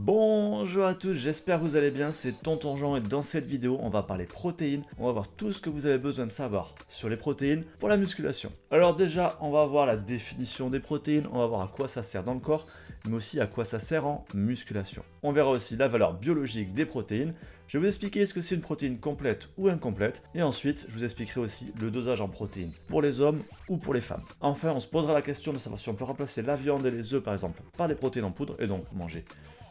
Bonjour à tous, j'espère que vous allez bien, c'est Tonton Jean et dans cette vidéo on va parler protéines, on va voir tout ce que vous avez besoin de savoir sur les protéines pour la musculation. Alors déjà on va voir la définition des protéines, on va voir à quoi ça sert dans le corps, mais aussi à quoi ça sert en musculation. On verra aussi la valeur biologique des protéines, je vais vous expliquer ce que c'est une protéine complète ou incomplète, et ensuite je vous expliquerai aussi le dosage en protéines pour les hommes ou pour les femmes. Enfin on se posera la question de savoir si on peut remplacer la viande et les œufs par exemple par des protéines en poudre et donc manger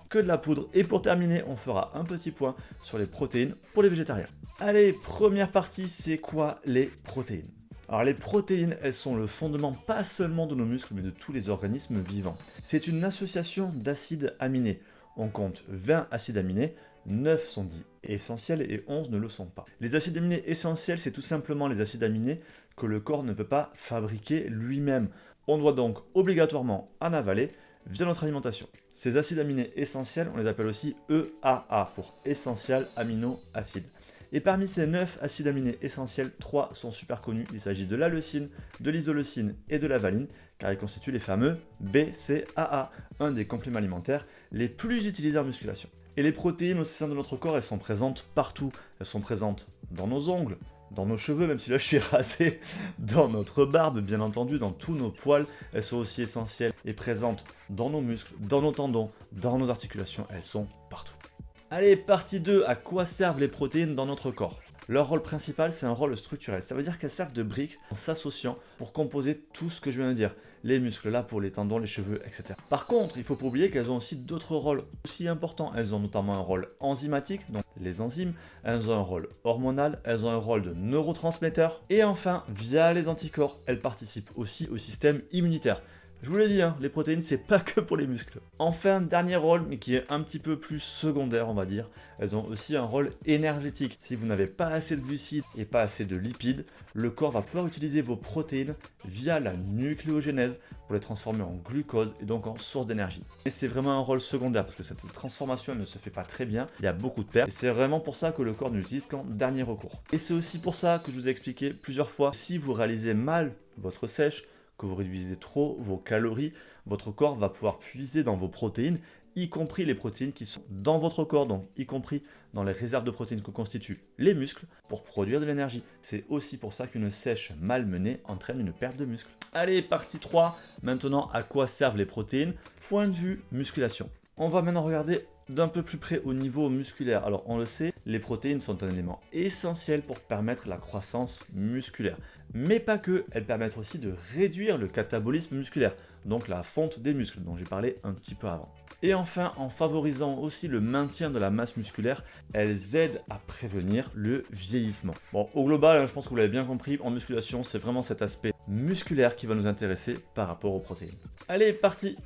que de la poudre. Et pour terminer, on fera un petit point sur les protéines pour les végétariens. Allez, première partie, c'est quoi les protéines? Alors les protéines, elles sont le fondement pas seulement de nos muscles, mais de tous les organismes vivants. C'est une association d'acides aminés. On compte 20 acides aminés, 9 sont dits essentiels et 11 ne le sont pas. Les acides aminés essentiels, c'est tout simplement les acides aminés que le corps ne peut pas fabriquer lui-même. On doit donc obligatoirement en avaler via notre alimentation. Ces acides aminés essentiels, on les appelle aussi EAA pour Essential Amino Acids. Et parmi ces 9 acides aminés essentiels, 3 sont super connus. Il s'agit de la leucine, de l'isoleucine et de la valine, car ils constituent les fameux BCAA, un des compléments alimentaires les plus utilisés en musculation. Et les protéines au sein de notre corps, elles sont présentes partout. Elles sont présentes dans nos ongles, dans nos cheveux, même si là je suis rasé, dans notre barbe, bien entendu, dans tous nos poils. Elles sont aussi essentielles et présentes dans nos muscles, dans nos tendons, dans nos articulations. Elles sont partout. Allez, partie 2, à quoi servent les protéines dans notre corps? Leur rôle principal, c'est un rôle structurel. Ça veut dire qu'elles servent de briques en s'associant pour composer tout ce que je viens de dire. Les muscles là pour les tendons, les cheveux, etc. Par contre, il ne faut pas oublier qu'elles ont aussi d'autres rôles aussi importants. Elles ont notamment un rôle enzymatique, donc les enzymes. Elles ont un rôle hormonal, elles ont un rôle de neurotransmetteur. Et enfin, via les anticorps, elles participent aussi au système immunitaire. Je vous l'ai dit, hein, les protéines, c'est pas que pour les muscles. Enfin, dernier rôle, mais qui est un petit peu plus secondaire, on va dire, elles ont aussi un rôle énergétique. Si vous n'avez pas assez de glucides et pas assez de lipides, le corps va pouvoir utiliser vos protéines via la nucléogénèse pour les transformer en glucose et donc en source d'énergie. Et c'est vraiment un rôle secondaire parce que cette transformation ne se fait pas très bien, il y a beaucoup de pertes et c'est vraiment pour ça que le corps ne l'utilise qu'en dernier recours. Et c'est aussi pour ça que je vous ai expliqué plusieurs fois, si vous réalisez mal votre sèche, que vous réduisez trop vos calories, votre corps va pouvoir puiser dans vos protéines, y compris les protéines qui sont dans votre corps, donc y compris dans les réserves de protéines que constituent les muscles, pour produire de l'énergie. C'est aussi pour ça qu'une sèche mal menée entraîne une perte de muscle. Allez, partie 3, maintenant à quoi servent les protéines? Point de vue musculation. On va maintenant regarder d'un peu plus près au niveau musculaire. Alors on le sait, les protéines sont un élément essentiel pour permettre la croissance musculaire. Mais pas que, elles permettent aussi de réduire le catabolisme musculaire, donc la fonte des muscles dont j'ai parlé un petit peu avant. Et enfin, en favorisant aussi le maintien de la masse musculaire, elles aident à prévenir le vieillissement. Bon, au global, je pense que vous l'avez bien compris, en musculation, c'est vraiment cet aspect musculaire qui va nous intéresser par rapport aux protéines. Allez, partie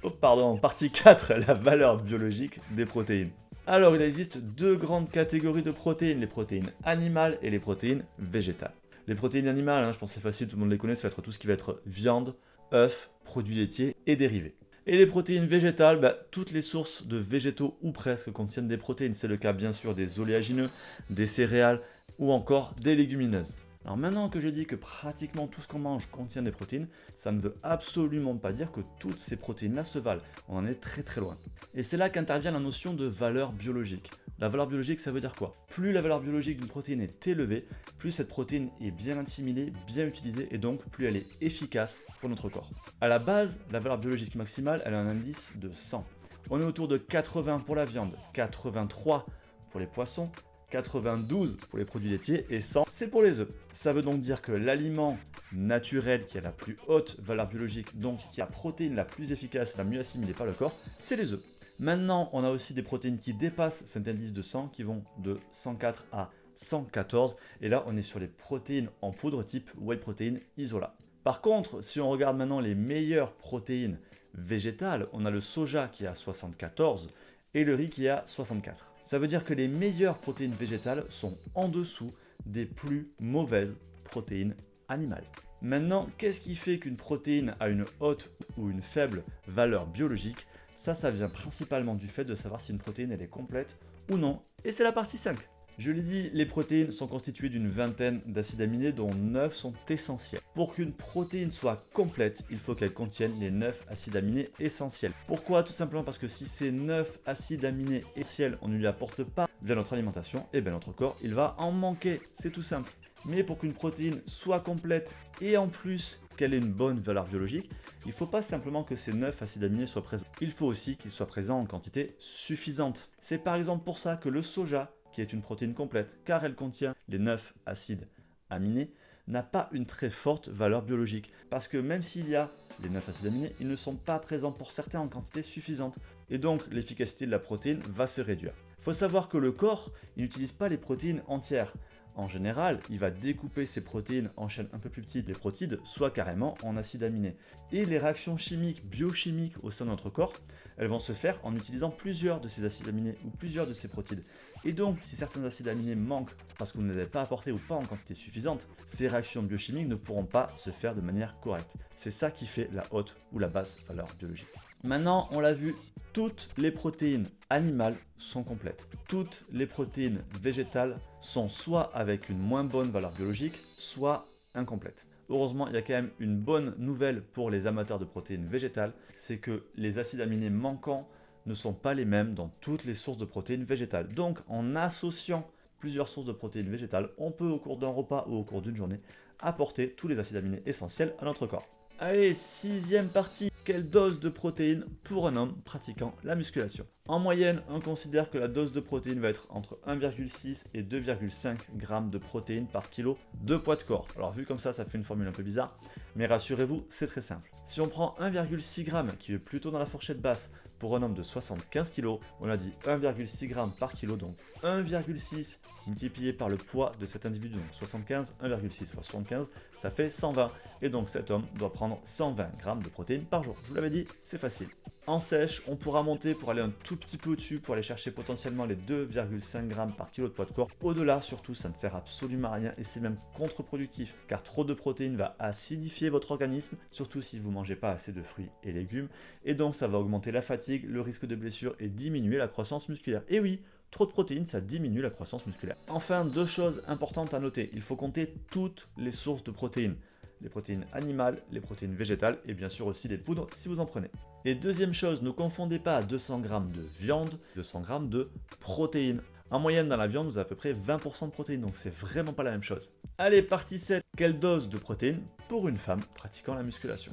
4, la valeur biologique des protéines. Alors, il existe deux grandes catégories de protéines, les protéines animales et les protéines végétales. Les protéines animales, je pense que c'est facile, tout le monde les connaît, ça va être tout ce qui va être viande, œufs, produits laitiers et dérivés. Et les protéines végétales, toutes les sources de végétaux ou presque contiennent des protéines. C'est le cas bien sûr des oléagineux, des céréales ou encore des légumineuses. Alors maintenant que j'ai dit que pratiquement tout ce qu'on mange contient des protéines, ça ne veut absolument pas dire que toutes ces protéines-là se valent. On en est très très loin. Et c'est là qu'intervient la notion de valeur biologique. La valeur biologique, ça veut dire quoi? Plus la valeur biologique d'une protéine est élevée, plus cette protéine est bien assimilée, bien utilisée et donc plus elle est efficace pour notre corps. À la base, la valeur biologique maximale, elle a un indice de 100. On est autour de 80 pour la viande, 83 pour les poissons, 92 pour les produits laitiers et 100 c'est pour les œufs. Ça veut donc dire que l'aliment naturel qui a la plus haute valeur biologique, donc qui a la protéine la plus efficace, la mieux assimilée par le corps, c'est les œufs. Maintenant, on a aussi des protéines qui dépassent cet indice de 100 qui vont de 104 à 114 et là on est sur les protéines en poudre type whey protein isola. Par contre, si on regarde maintenant les meilleures protéines végétales, on a le soja qui est à 74 et le riz qui est à 64. Ça veut dire que les meilleures protéines végétales sont en dessous des plus mauvaises protéines animales. Maintenant, qu'est-ce qui fait qu'une protéine a une haute ou une faible valeur biologique? Ça vient principalement du fait de savoir si une protéine elle est complète ou non. Et c'est la partie 5. Je l'ai dit, les protéines sont constituées d'une vingtaine d'acides aminés dont 9 sont essentiels. Pour qu'une protéine soit complète, il faut qu'elle contienne les 9 acides aminés essentiels. Pourquoi? Tout simplement parce que si ces 9 acides aminés essentiels, on ne lui apporte pas via notre alimentation, et bien notre corps, il va en manquer. C'est tout simple. Mais pour qu'une protéine soit complète et en plus qu'elle ait une bonne valeur biologique, il ne faut pas simplement que ces 9 acides aminés soient présents. Il faut aussi qu'ils soient présents en quantité suffisante. C'est par exemple pour ça que le soja, qui est une protéine complète, car elle contient les 9 acides aminés, n'a pas une très forte valeur biologique. Parce que même s'il y a les 9 acides aminés, ils ne sont pas présents pour certains en quantité suffisante. Et donc l'efficacité de la protéine va se réduire. Il faut savoir que le corps, il n'utilise pas les protéines entières. En général, il va découper ces protéines en chaînes un peu plus petites, les protides, soit carrément en acides aminés. Et les réactions chimiques, biochimiques au sein de notre corps, elles vont se faire en utilisant plusieurs de ces acides aminés ou plusieurs de ces protides. Et donc, si certains acides aminés manquent parce que vous ne les avez pas apportés ou pas en quantité suffisante, ces réactions biochimiques ne pourront pas se faire de manière correcte. C'est ça qui fait la haute ou la basse valeur biologique. Maintenant, on l'a vu, toutes les protéines animales sont complètes. Toutes les protéines végétales sont soit avec une moins bonne valeur biologique, soit incomplètes. Heureusement, il y a quand même une bonne nouvelle pour les amateurs de protéines végétales, c'est que les acides aminés manquants ne sont pas les mêmes dans toutes les sources de protéines végétales. Donc, en associant plusieurs sources de protéines végétales, on peut au cours d'un repas ou au cours d'une journée apporter tous les acides aminés essentiels à notre corps. Allez, sixième partie, quelle dose de protéines pour un homme pratiquant la musculation? En moyenne, on considère que la dose de protéines va être entre 1,6 et 2,5 g de protéines par kilo de poids de corps. Alors vu comme ça fait une formule un peu bizarre, mais rassurez-vous, c'est très simple. Si on prend 1,6 g, qui est plutôt dans la fourchette basse, pour un homme de 75 kg, on a dit 1,6 g par kilo, donc 1,6 multiplié par le poids de cet individu, donc 75, 1,6 fois 75, ça fait 120. Et donc cet homme doit prendre 120 g de protéines par jour. Je vous l'avais dit, c'est facile. En sèche, on pourra monter pour aller un tout petit peu au-dessus, pour aller chercher potentiellement les 2,5 g par kilo de poids de corps. Au-delà, surtout, ça ne sert absolument à rien et c'est même contre-productif, car trop de protéines va acidifier votre organisme, surtout si vous ne mangez pas assez de fruits et légumes, et donc ça va augmenter la fatigue, le risque de blessure et diminuer la croissance musculaire. Et oui, trop de protéines, ça diminue la croissance musculaire. Enfin, deux choses importantes à noter. Il faut compter toutes les sources de protéines. Les protéines animales, les protéines végétales et bien sûr aussi les poudres si vous en prenez. Et deuxième chose, ne confondez pas 200 g de viande, 200 g de protéines. En moyenne dans la viande, vous avez à peu près 20% de protéines, donc c'est vraiment pas la même chose. Allez, partie 7. Quelle dose de protéines pour une femme pratiquant la musculation?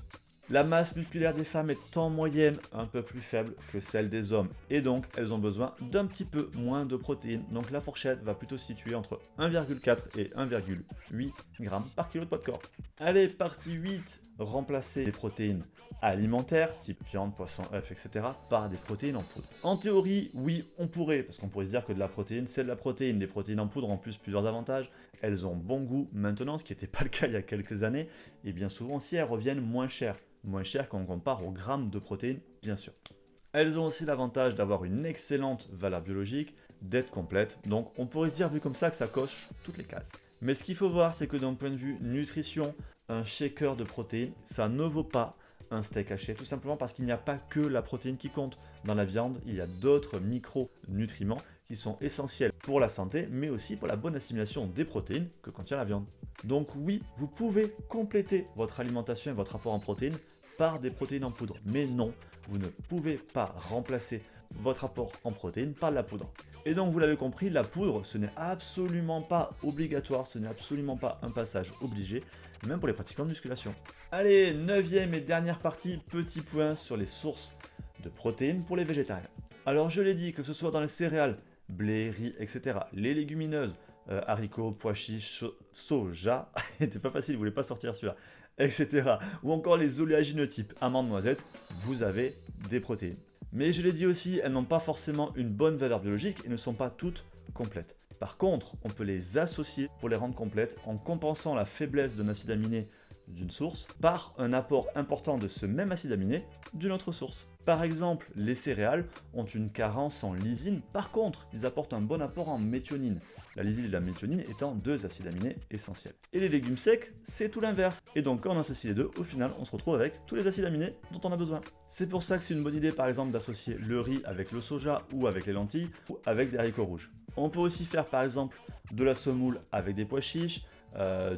La masse musculaire des femmes est en moyenne un peu plus faible que celle des hommes et donc elles ont besoin d'un petit peu moins de protéines. Donc la fourchette va plutôt se situer entre 1,4 et 1,8 g par kilo de poids de corps. Allez, partie 8, remplacer les protéines alimentaires, type viande, poisson, œufs, etc. par des protéines en poudre. En théorie, oui, on pourrait, parce qu'on pourrait se dire que de la protéine, c'est de la protéine. Les protéines en poudre ont en plus plusieurs avantages. Elles ont bon goût maintenant, ce qui n'était pas le cas il y a quelques années, et bien souvent aussi elles reviennent moins chères quand on compare au gramme de protéines, bien sûr. Elles ont aussi l'avantage d'avoir une excellente valeur biologique, d'être complètes, donc on pourrait se dire vu comme ça que ça coche toutes les cases. Mais ce qu'il faut voir, c'est que d'un point de vue nutrition, un shaker de protéines, ça ne vaut pas un steak haché, tout simplement parce qu'il n'y a pas que la protéine qui compte. Dans la viande, il y a d'autres micronutriments qui sont essentiels pour la santé, mais aussi pour la bonne assimilation des protéines que contient la viande. Donc oui, vous pouvez compléter votre alimentation et votre apport en protéines par des protéines en poudre, mais non, vous ne pouvez pas remplacer votre apport en protéines par de la poudre. Et donc vous l'avez compris, la poudre, ce n'est absolument pas obligatoire, ce n'est absolument pas un passage obligé, même pour les pratiquants de musculation. Allez, 9e et dernière partie, petit point sur les sources de protéines pour les végétariens. Alors je l'ai dit, que ce soit dans les céréales, blé, riz, etc., les légumineuses, haricots, pois chiches, soja, c'était pas facile, vous voulez pas sortir celui-là, etc., ou encore les oléagineux type amandes, noisettes, vous avez des protéines. Mais je l'ai dit aussi, elles n'ont pas forcément une bonne valeur biologique et ne sont pas toutes complètes. Par contre, on peut les associer pour les rendre complètes en compensant la faiblesse d'un acide aminé d'une source par un apport important de ce même acide aminé d'une autre source. Par exemple, les céréales ont une carence en lysine, par contre, ils apportent un bon apport en méthionine. La lysine et la méthionine étant deux acides aminés essentiels. Et les légumes secs, c'est tout l'inverse. Et donc quand on associe les deux, au final, on se retrouve avec tous les acides aminés dont on a besoin. C'est pour ça que c'est une bonne idée par exemple d'associer le riz avec le soja ou avec les lentilles ou avec des haricots rouges. On peut aussi faire par exemple de la semoule avec des pois chiches,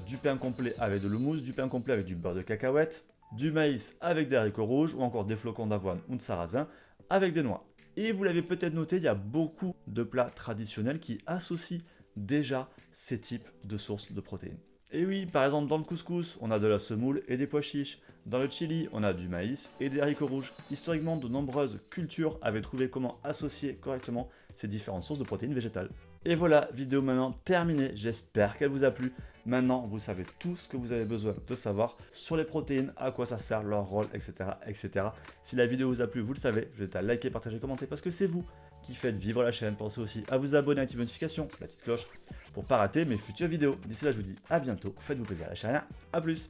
du pain complet avec de l'houmous, du pain complet avec du beurre de cacahuète, du maïs avec des haricots rouges ou encore des flocons d'avoine ou de sarrasin avec des noix. Et vous l'avez peut-être noté, il y a beaucoup de plats traditionnels qui associent déjà ces types de sources de protéines. Et oui, par exemple dans le couscous, on a de la semoule et des pois chiches. Dans le chili, on a du maïs et des haricots rouges. Historiquement, de nombreuses cultures avaient trouvé comment associer correctement ces différentes sources de protéines végétales. Et voilà, vidéo maintenant terminée, j'espère qu'elle vous a plu. Maintenant, vous savez tout ce que vous avez besoin de savoir sur les protéines, à quoi ça sert, leur rôle, etc. etc. Si la vidéo vous a plu, vous le savez, je vous invite à liker, partager, commenter parce que c'est vous qui faites vivre la chaîne. Pensez aussi à vous abonner, activer les notifications, la petite cloche pour ne pas rater mes futures vidéos. D'ici là, je vous dis à bientôt, faites-vous plaisir à la chaîne, à plus.